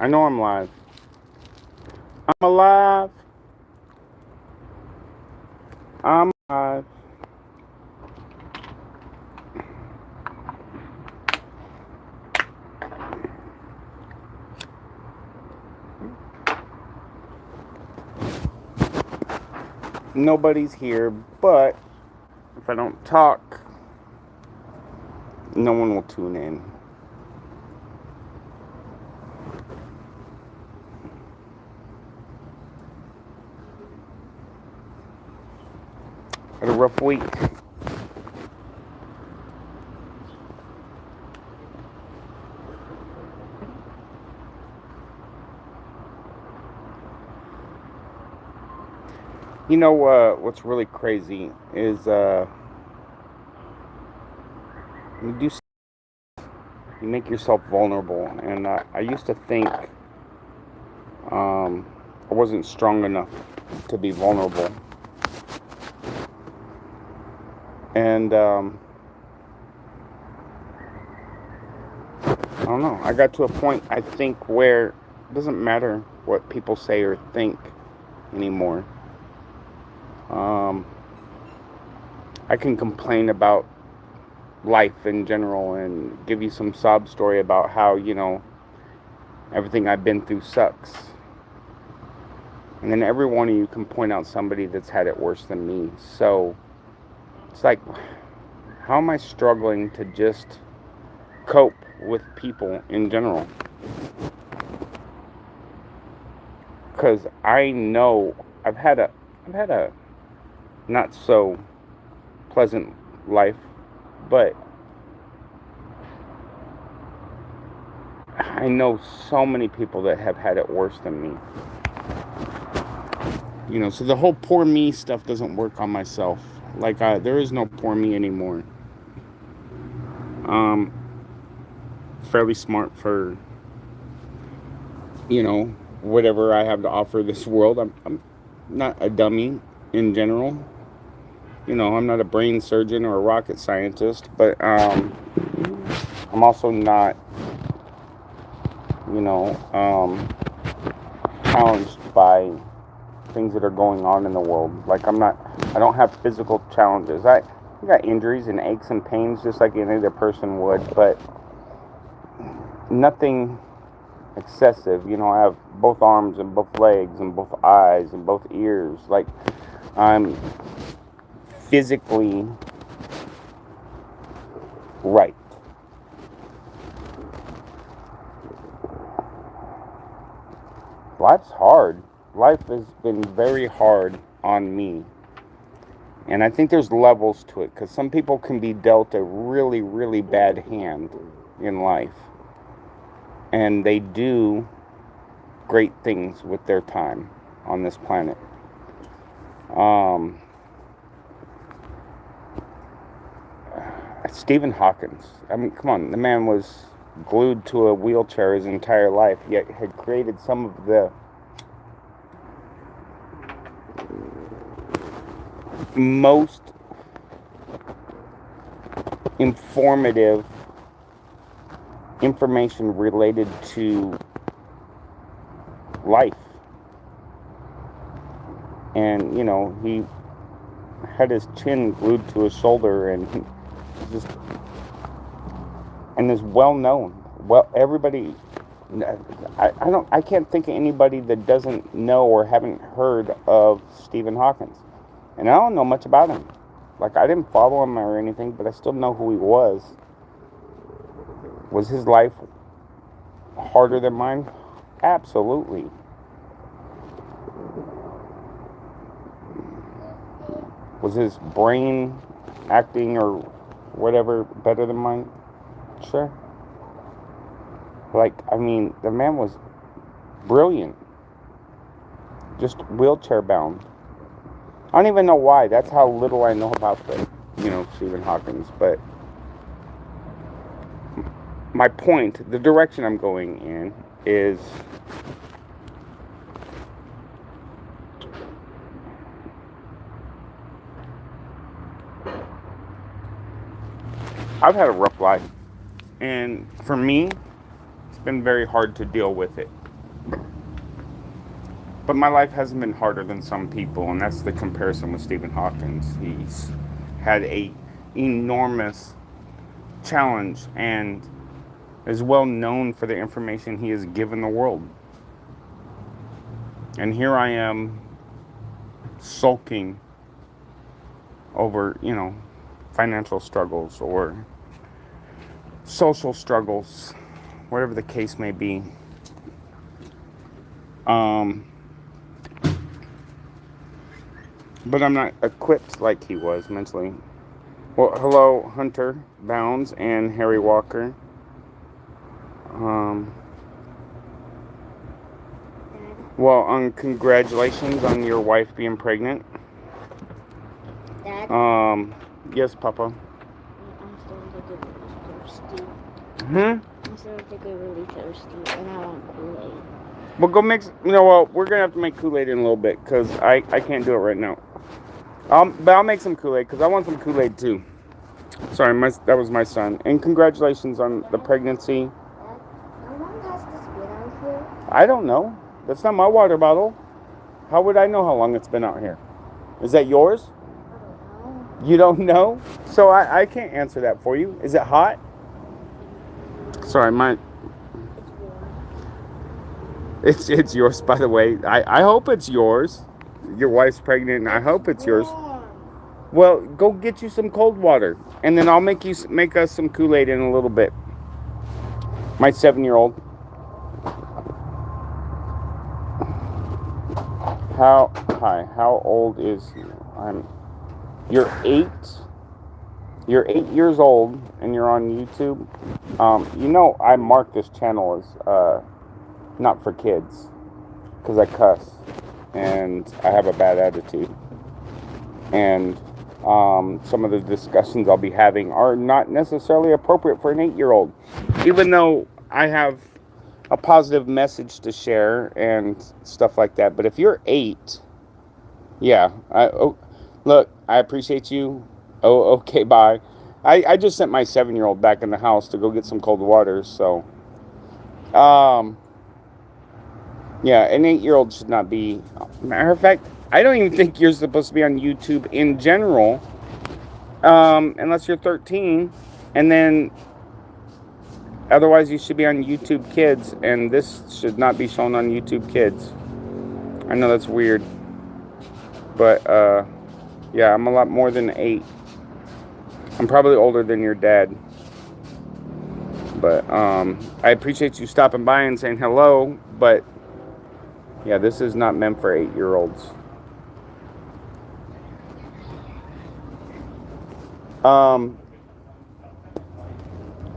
I know I'm live. I'm alive. I'm alive. Nobody's here, but if I don't talk, no one will tune in. Had a rough week. You know what's really crazy is you make yourself vulnerable, and I used to think I wasn't strong enough to be vulnerable, and I don't know. I got to a point, I think, where it doesn't matter what people say or think anymore. I can complain about life in general and give you some sob story about how, everything I've been through sucks. And then every one of you can point out somebody that's had it worse than me. So it's like, how am I struggling to just cope with people in general? Because I know I've had a not so pleasant life, but I know so many people that have had it worse than me. So the whole poor me stuff doesn't work on myself. Like, there is no poor me anymore. Fairly smart for, whatever I have to offer this world. I'm not a dummy in general. I'm not a brain surgeon or a rocket scientist, but I'm also not, challenged by things that are going on in the world. Like, I don't have physical challenges. I got injuries and aches and pains just like any other person would, but nothing excessive. I have both arms and both legs and both eyes and both ears. Like, I'm physically right. Life's hard. Life has been very hard on me. And I think there's levels to it, because some people can be dealt a really, really bad hand in life. And they do great things with their time on this planet. Stephen Hawkins. I mean, come on. The man was glued to a wheelchair his entire life, yet had created some of the most informative information related to life. And, he had his chin glued to his shoulder, and he just, and is well known. Well, everybody, I can't think of anybody that doesn't know or haven't heard of Stephen Hawkins. And I don't know much about him. Like, I didn't follow him or anything, but I still know who he was. Was his life harder than mine? Absolutely. Was his brain acting or whatever better than mine? Sure. Like, I mean, the man was brilliant. Just wheelchair bound. I don't even know why. That's how little I know about Stephen Hawkins. But my point, the direction I'm going in is I've had a rough life. And for me, it's been very hard to deal with it. But my life hasn't been harder than some people, and that's the comparison with Stephen Hawkins. He's had a enormous challenge and is well known for the information he has given the world. And here I am sulking over, financial struggles or social struggles, whatever the case may be. But I'm not equipped like he was mentally. Well, hello, Hunter Bounds and Harry Walker. Well, congratulations on your wife being pregnant. Dad? Yes, Papa. I'm starting to get really thirsty. I'm starting to get really thirsty, and I want Kool-Aid. Well, go mix. Well, we're gonna have to make Kool-Aid in a little bit because I can't do it right now. But I'll make some Kool-Aid because I want some Kool-Aid too. Sorry, that was my son. And congratulations on the pregnancy. How long has this been out here? I don't know. That's not my water bottle. How would I know how long it's been out here? Is that yours? I don't know. You don't know? So I can't answer that for you. Is it hot? Sorry, It's yours, by the way. I hope it's yours. Your wife's pregnant, and I hope it's yours. Well, go get you some cold water, and then I'll make us some Kool-Aid in a little bit. My 7-year-old. How old is you? You're 8. You're 8 years old, and you're on YouTube. I marked this channel as not for kids, because I cuss, and I have a bad attitude, and some of the discussions I'll be having are not necessarily appropriate for an 8-year-old, even though I have a positive message to share and stuff like that. But if you're 8, yeah, look, I appreciate you. Oh, okay, bye. I just sent my 7-year-old back in the house to go get some cold water, so yeah, an 8-year-old should not be. Matter of fact, I don't even think you're supposed to be on YouTube in general, unless you're 13, and then otherwise you should be on YouTube Kids, and this should not be shown on YouTube Kids. I know that's weird, but yeah, I'm a lot more than 8. I'm probably older than your dad, but I appreciate you stopping by and saying hello, but yeah, this is not meant for 8-year-olds.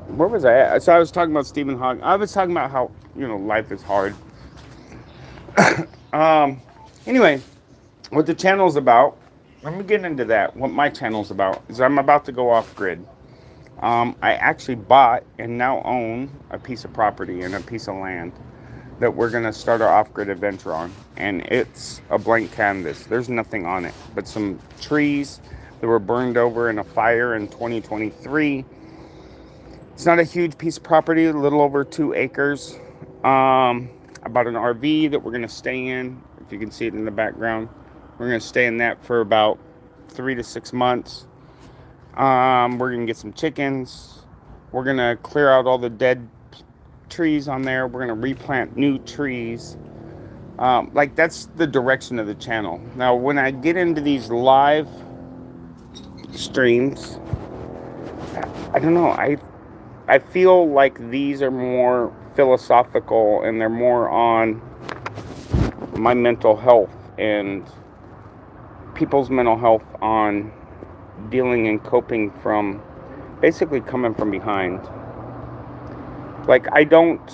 Where was I at? So I was talking about Stephen Hawking. I was talking about how, life is hard. Anyway, what the channel's about, let me get into that. What my channel's about is I'm about to go off grid. I actually bought and now own a piece of property and a piece of land that we're going to start our off-grid adventure on. And it's a blank canvas. There's nothing on it but some trees that were burned over in a fire in 2023. It's not a huge piece of property, a little over 2 acres. I bought an RV that we're going to stay in. If you can see it in the background. We're going to stay in that for about 3 to 6 months. We're going to get some chickens. We're going to clear out all the dead trees on there. We're going to replant new trees. That's the direction of the channel. Now, when I get into these live streams, I don't know. I feel like these are more philosophical and they're more on my mental health and people's mental health on dealing and coping from basically coming from behind. Like, I don't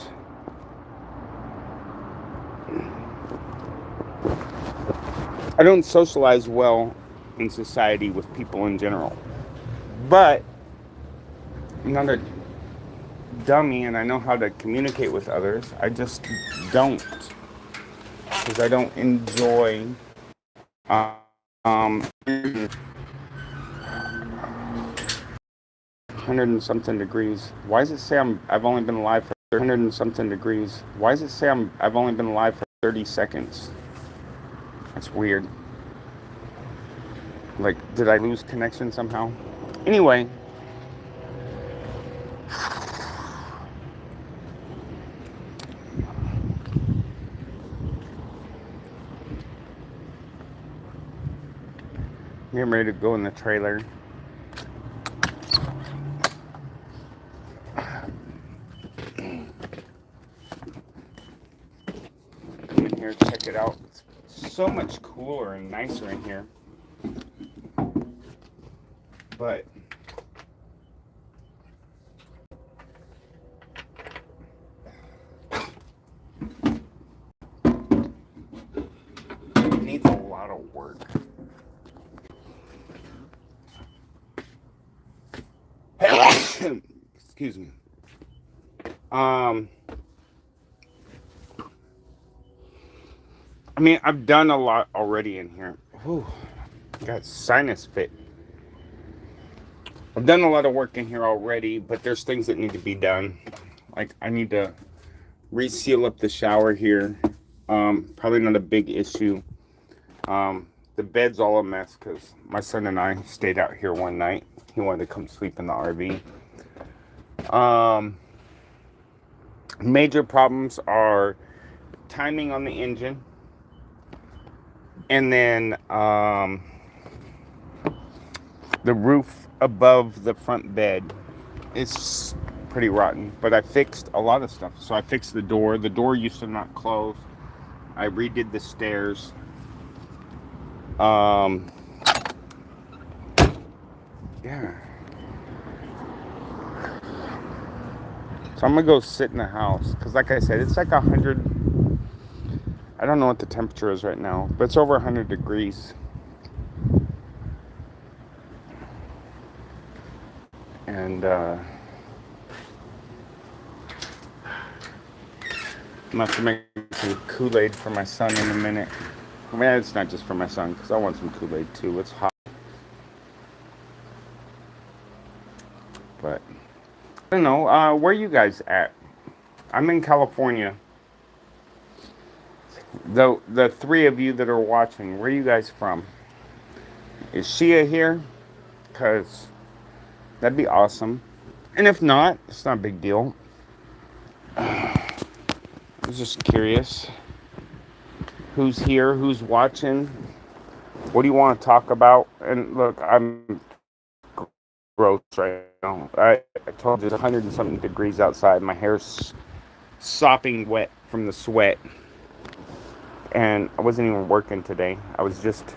socialize well in society with people in general. But I'm not a dummy and I know how to communicate with others. I just don't. Because I don't enjoy 100 and something degrees. Why does it say I've only been alive for 100 and something degrees? Why does it say I've only been alive for 30 seconds? That's weird. Like, did I lose connection somehow? Anyway, getting ready to go in the trailer. Come in here, check it out. It's so much cooler and nicer in here. But it needs a lot of work. Excuse me. I mean, I've done a lot already in here. Whew, got sinus fit. I've done a lot of work in here already, but there's things that need to be done. Like, I need to reseal up the shower here. Probably not a big issue. The bed's all a mess because my son and I stayed out here one night. He wanted to come sleep in the RV. Major problems are timing on the engine, and then the roof above the front bed is pretty rotten. But I fixed a lot of stuff. So I fixed the door. The door used to not close. I redid the stairs. Yeah. So I'm gonna go sit in the house because, like I said, it's like 100. I don't know what the temperature is right now, but it's over 100 degrees. And I'm gonna have to make some Kool-Aid for my son in a minute. I mean, it's not just for my son because I want some Kool-Aid too. It's hot. But I don't know. Where are you guys at? I'm in California. The three of you that are watching, where are you guys from? Is Shia here? Because that'd be awesome. And if not, it's not a big deal. I was just curious. Who's here? Who's watching? What do you want to talk about? And look, I'm gross right now. I told you it's 100 and something degrees outside. My hair's sopping wet from the sweat. And I wasn't even working today. I was just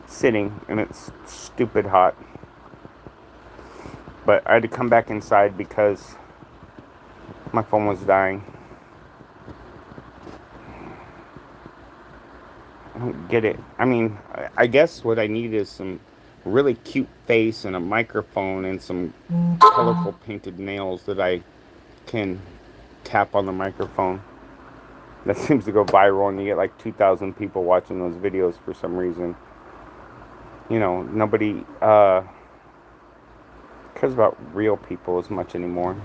sitting, and it's stupid hot. But I had to come back inside because my phone was dying. I don't get it. I mean, I guess what I need is some really cute face and a microphone and some colorful painted nails that I can tap on the microphone. That seems to go viral, and you get like 2,000 people watching those videos for some reason. You know, nobody cares about real people as much anymore.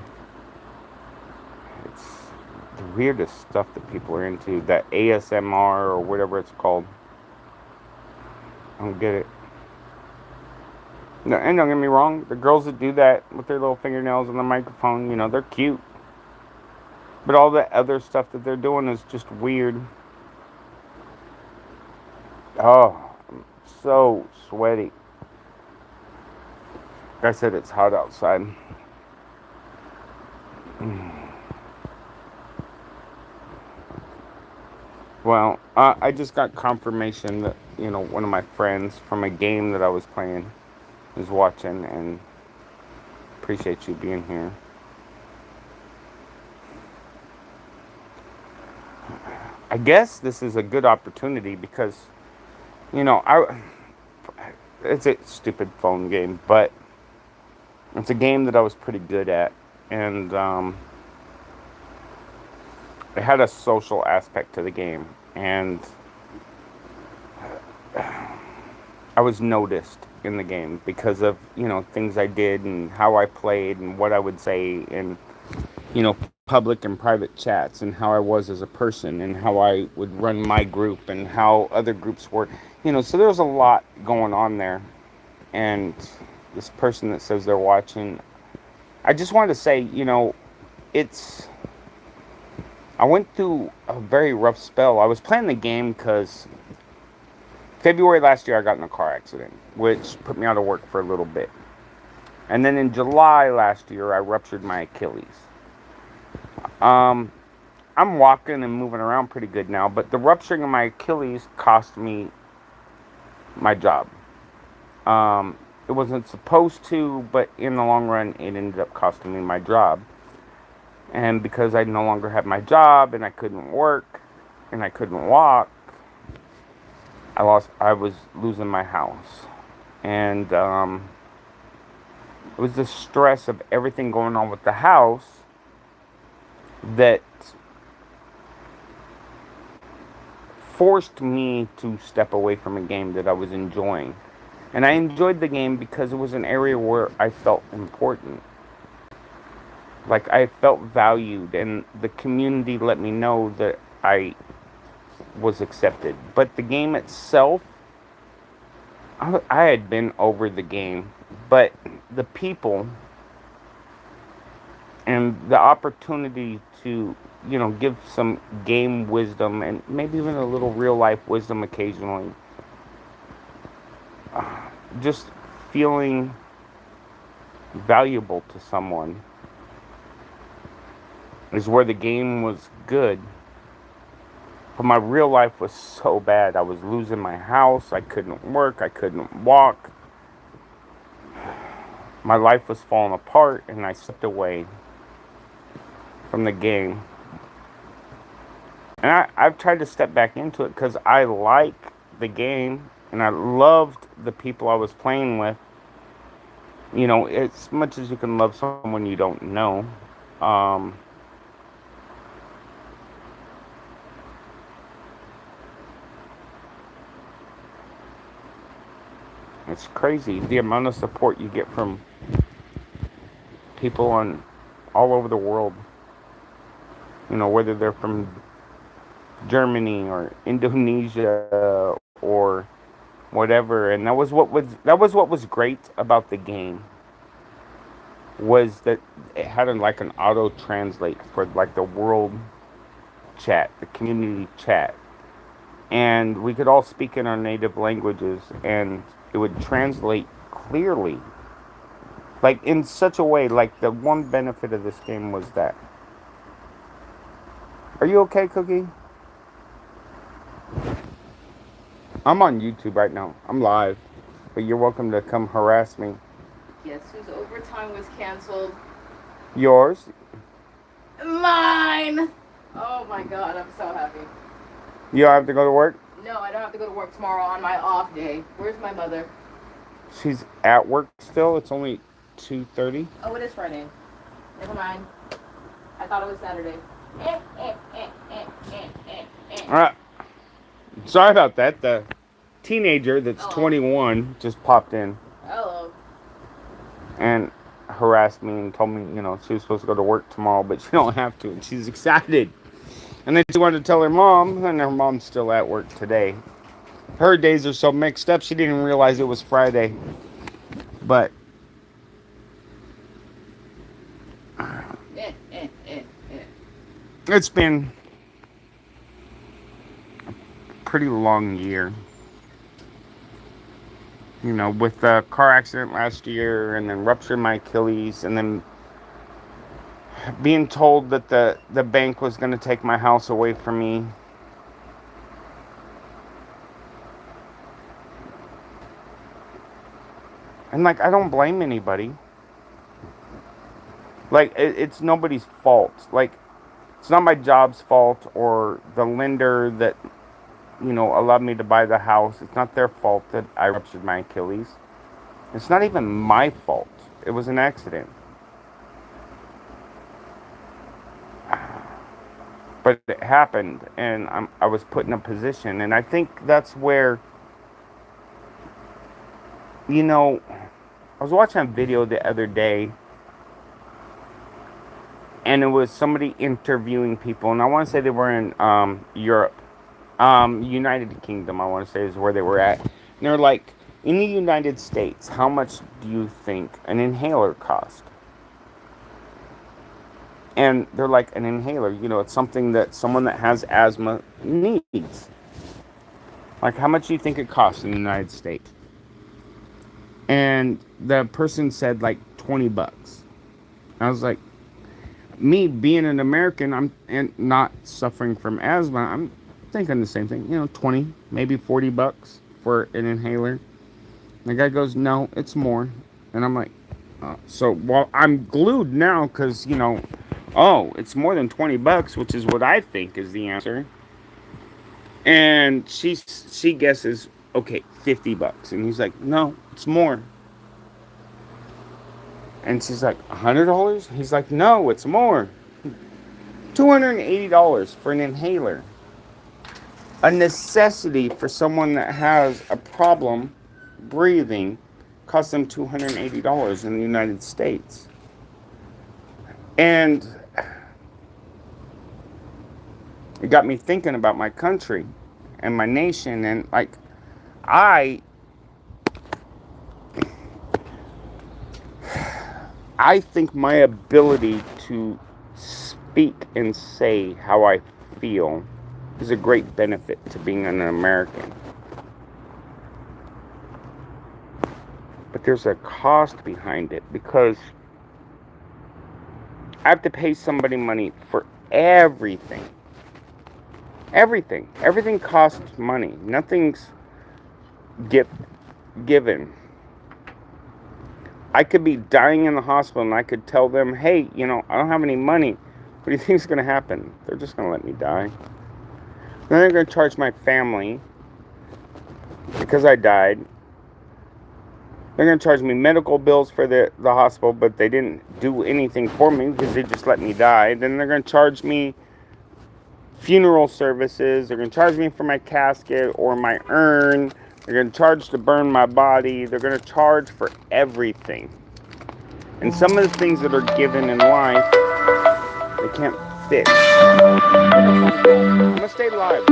It's the weirdest stuff that people are into. That ASMR or whatever it's called. I don't get it. No, and don't get me wrong, the girls that do that with their little fingernails on the microphone, you know, they're cute. But all the other stuff that they're doing is just weird. Oh, I'm so sweaty. Like I said, it's hot outside. Well, I just got confirmation that, you know, one of my friends from a game that I was playing is watching, and appreciate you being here. I guess this is a good opportunity because, you know, it's a stupid phone game, but it's a game that I was pretty good at, and it had a social aspect to the game, and I was noticed in the game because of, you know, things I did and how I played and what I would say, and, you know, public and private chats and how I was as a person and how I would run my group and how other groups were. So there was a lot going on there. And this person that says they're watching, I just wanted to say, it's. I went through a very rough spell. I was playing the game because February last year I got in a car accident, which put me out of work for a little bit. And then in July last year, I ruptured my Achilles. Um, I'm walking and moving around pretty good now, but the rupturing of my Achilles cost me my job. Um, it wasn't supposed to, but in the long run, it ended up costing me my job. And because I no longer had my job and I couldn't work and I couldn't walk, I was losing my house. And it was the stress of everything going on with the house that forced me to step away from a game that I was enjoying. And I enjoyed the game because it was an area where I felt important. Like I felt valued, and the community let me know that I was accepted. But the game itself, I had been over the game. But the people and the opportunity to, give some game wisdom and maybe even a little real life wisdom occasionally. Just feeling valuable to someone is where the game was good. But my real life was so bad. I was losing my house. I couldn't work. I couldn't walk. My life was falling apart, and I stepped away from the game. And I've tried to step back into it because I like the game and I loved the people I was playing with. As much as you can love someone you don't know. Um, it's crazy the amount of support you get from people on all over the world. Whether they're from Germany or Indonesia or whatever. And that was what was great about the game, was that it had like an auto translate for like the world chat, the community chat, and we could all speak in our native languages, and it would translate clearly, like in such a way. Like the one benefit of this game was that. Are you okay, Cookie? I'm on YouTube right now. I'm live. But you're welcome to come harass me. Guess whose overtime was canceled? Yours? Mine! Oh my god, I'm so happy. You don't have to go to work? No, I don't have to go to work tomorrow on my off day. Where's my mother? She's at work still. It's only 2:30. Oh, it is Friday. Never mind. I thought it was Saturday. Sorry about that. The teenager that's Oh. 21 just popped in Hello. and harassed me and told me, she was supposed to go to work tomorrow, but she don't have to, and she's excited. And then she wanted to tell her mom, and her mom's still at work today. Her days are so mixed up, she didn't even realize it was Friday. But it's been a pretty long year. With the car accident last year, and then rupturing my Achilles, and then being told that the bank was going to take my house away from me. And like, I don't blame anybody. Like, it's nobody's fault. Like, it's not my job's fault or the lender that, allowed me to buy the house. It's not their fault that I ruptured my Achilles. It's not even my fault. It was an accident. But it happened, and I was put in a position. And I think that's where, I was watching a video the other day and it was somebody interviewing people, and I want to say they were in Europe, United Kingdom. I want to say is where they were at. And they're like, in the United States, how much do you think an inhaler cost? And they're like, an inhaler, it's something that someone that has asthma needs. Like, how much do you think it costs in the United States? And the person said like $20. I was like, me being an American, I'm and not suffering from asthma, I'm thinking the same thing. 20, maybe $40 for an inhaler. The guy goes, no, it's more. And I'm like, so well, I'm glued now because oh, it's more than $20, which is what I think is the answer. And she guesses, okay, $50, and he's like, no, it's more. And she's like, $100? He's like, no, it's more. $280 for an inhaler. A necessity for someone that has a problem breathing costs them $280 in the United States. And it got me thinking about my country and my nation. And like, I I think my ability to speak and say how I feel is a great benefit to being an American. But there's a cost behind it because I have to pay somebody money for everything. Everything. Everything costs money. Nothing's given. I could be dying in the hospital and I could tell them, hey, I don't have any money. What do you think is going to happen? They're just going to let me die. Then they're going to charge my family because I died. They're going to charge me medical bills for the hospital, but they didn't do anything for me because they just let me die. Then they're going to charge me funeral services. They're going to charge me for my casket or my urn. They're going to charge to burn my body. They're going to charge for everything. And some of the things that are given in life, they can't fix. I'm going to stay live.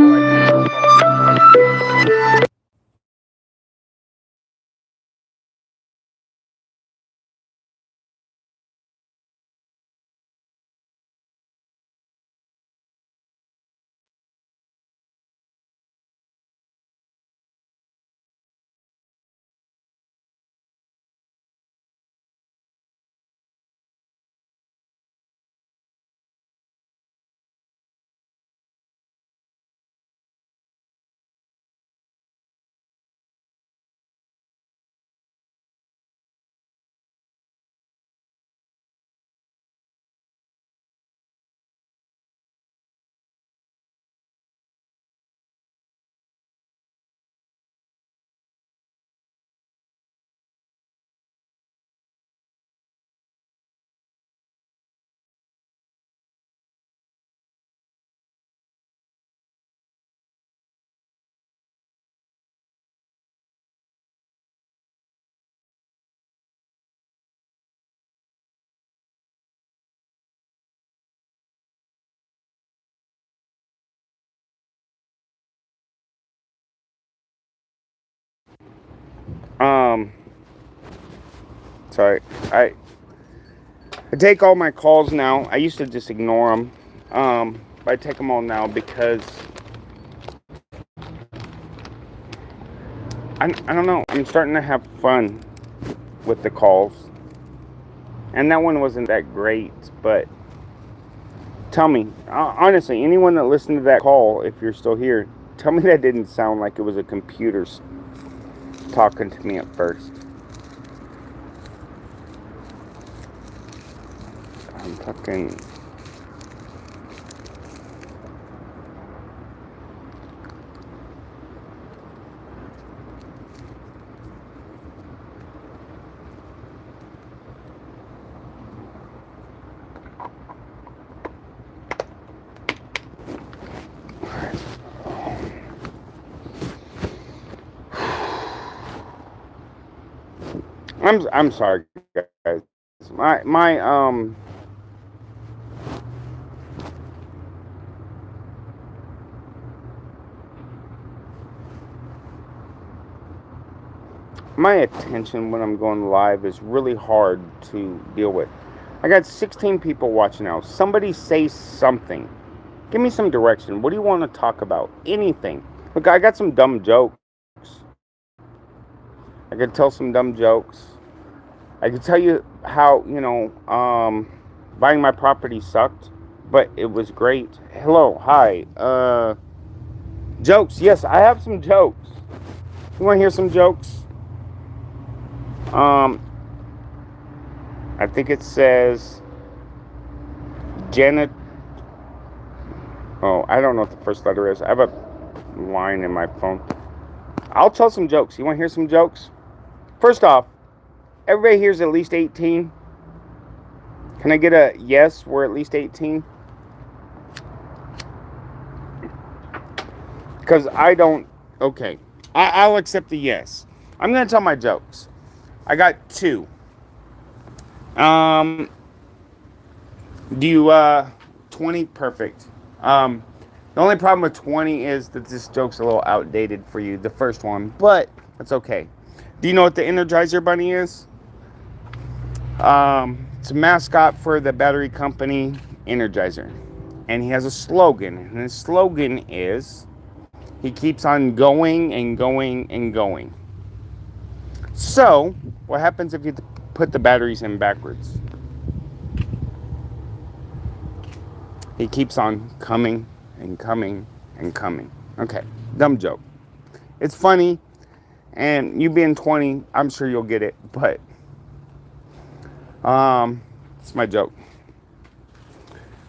Um, sorry. I take all my calls now. I used to just ignore them. But I take them all now because I don't know. I'm starting to have fun with the calls. And that one wasn't that great, but tell me, honestly, anyone that listened to that call, if you're still here, tell me that didn't sound like it was a computer talking to me at first. I'm fucking... I'm sorry, guys. My My attention when I'm going live is really hard to deal with. I got 16 people watching now. Somebody say something. Give me some direction. What do you want to talk about? Anything. Look, I got some dumb jokes. I could tell some dumb jokes. I could tell you how, buying my property sucked, but it was great. Hello, hi. Jokes. Yes, I have some jokes. You want to hear some jokes? I think it says Janet. Oh, I don't know what the first letter is. I have a line in my phone. I'll tell some jokes. You want to hear some jokes? First off, everybody here's at least 18. Can I get a yes? We're at least 18. Because I don't. Okay, I'll accept the yes. I'm gonna tell my jokes. I got 2. Do you 20? Perfect. The only problem with 20 is that this joke's a little outdated for you, the first one, but that's okay. Do you know what the Energizer Bunny is? It's a mascot for the battery company Energizer, and he has a slogan, and his slogan is, he keeps on going and going and going. So, what happens if you put the batteries in backwards? He keeps on coming and coming and coming. Okay, dumb joke. It's funny, and you being 20, I'm sure you'll get it, but it's my joke.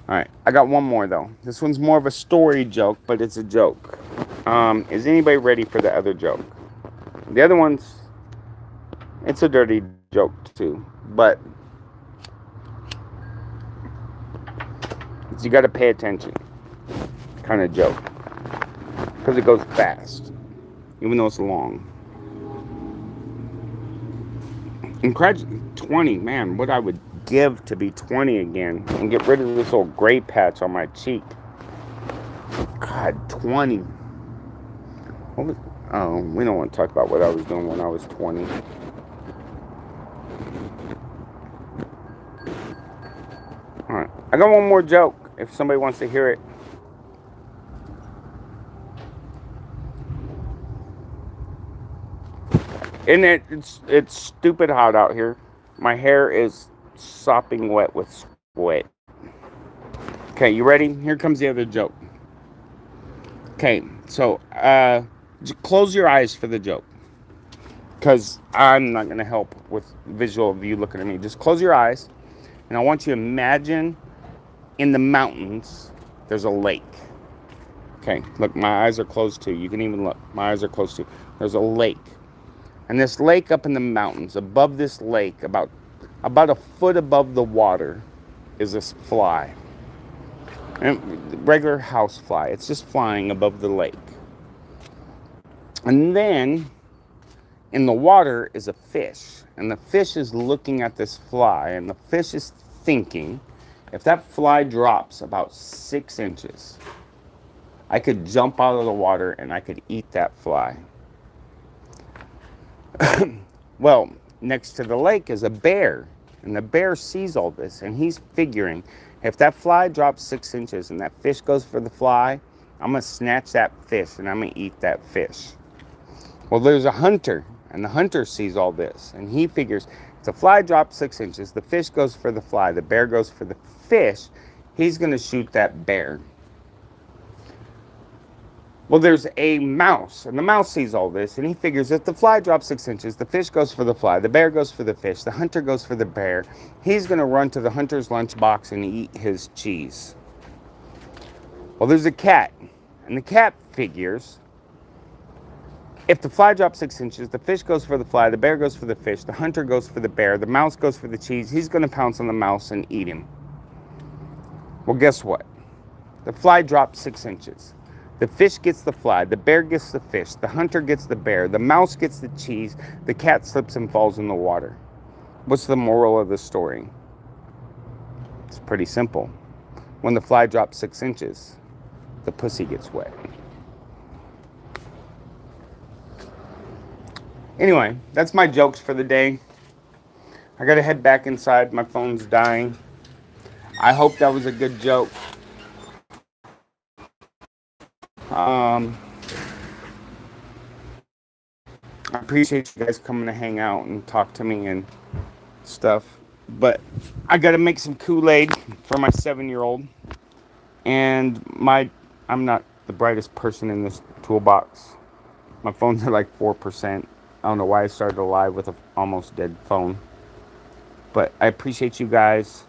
All right, I got one more though. This one's more of a story joke, but it's a joke. Is anybody ready for the other joke? The other one's, it's a dirty joke too, but you got to pay attention kind of joke, because it goes fast even though it's long. 20, man, what I would give to be 20 again and get rid of this little gray patch on my cheek. God, 20. We don't want to talk about what I was doing when I was 20. Alright, I got one more joke if somebody wants to hear it. And it's stupid hot out here. My hair is sopping wet with sweat. Okay, you ready? Here comes the other joke. Okay, so close your eyes for the joke, because I'm not going to help with visual of you looking at me. Just close your eyes, and I want you to imagine in the mountains there's a lake. Okay, look, my eyes are closed too. You can even look. My eyes are closed too. There's a lake. And this lake up in the mountains, above this lake, about a foot above the water, is this fly. And regular house fly. It's just flying above the lake. And then in the water is a fish. And the fish is looking at this fly. And the fish is thinking, if that fly drops about 6 inches, I could jump out of the water and I could eat that fly. Well, next to the lake is a bear, and the bear sees all this, and he's figuring, if that fly drops 6 inches and that fish goes for the fly, I'm going to snatch that fish and I'm going to eat that fish. Well, there's a hunter, and the hunter sees all this, and he figures, if the fly drops 6 inches, the fish goes for the fly, the bear goes for the fish, he's going to shoot that bear. Well, there's a mouse, and the mouse sees all this, and he figures if the fly drops 6 inches, the fish goes for the fly, the bear goes for the fish, the hunter goes for the bear. He's going to run to the hunter's lunchbox and eat his cheese. Well, there's a cat, and the cat figures if the fly drops 6 inches, the fish goes for the fly, the bear goes for the fish, the hunter goes for the bear, the mouse goes for the cheese. He's going to pounce on the mouse and eat him. Well, guess what? The fly drops 6 inches. The fish gets the fly, the bear gets the fish, the hunter gets the bear, the mouse gets the cheese, the cat slips and falls in the water. What's the moral of the story? It's pretty simple. When the fly drops 6 inches, the pussy gets wet. Anyway, that's my jokes for the day. I gotta head back inside. My phone's dying. I hope that was a good joke. I appreciate you guys coming to hang out and talk to me and stuff. But I gotta make some Kool-Aid for my 7-year-old. And I'm not the brightest person in this toolbox. My phone's at like 4%. I don't know why I started a live with an almost dead phone. But I appreciate you guys.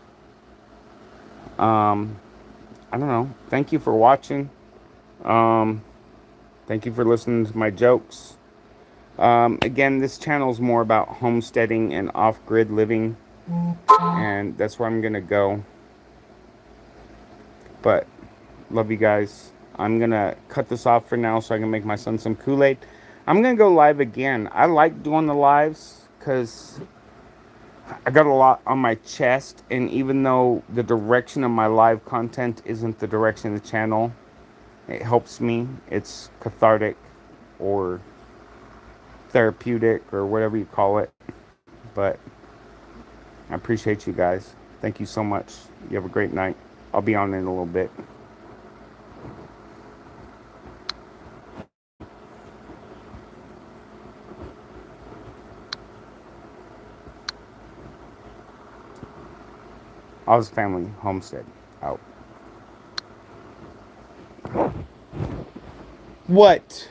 I don't know. Thank you for watching. Um, Thank you for listening to my jokes. Again, this channel is more about homesteading and off-grid living. And that's where I'm going to go. But love you guys. I'm going to cut this off for now so I can make my son some Kool-Aid. I'm going to go live again. I like doing the lives because I got a lot on my chest. And even though the direction of my live content isn't the direction of the channel, it helps me. It's cathartic or therapeutic or whatever you call it. But I appreciate you guys. Thank you so much. You have a great night. I'll be on in a little bit. I was Family Homestead out. What?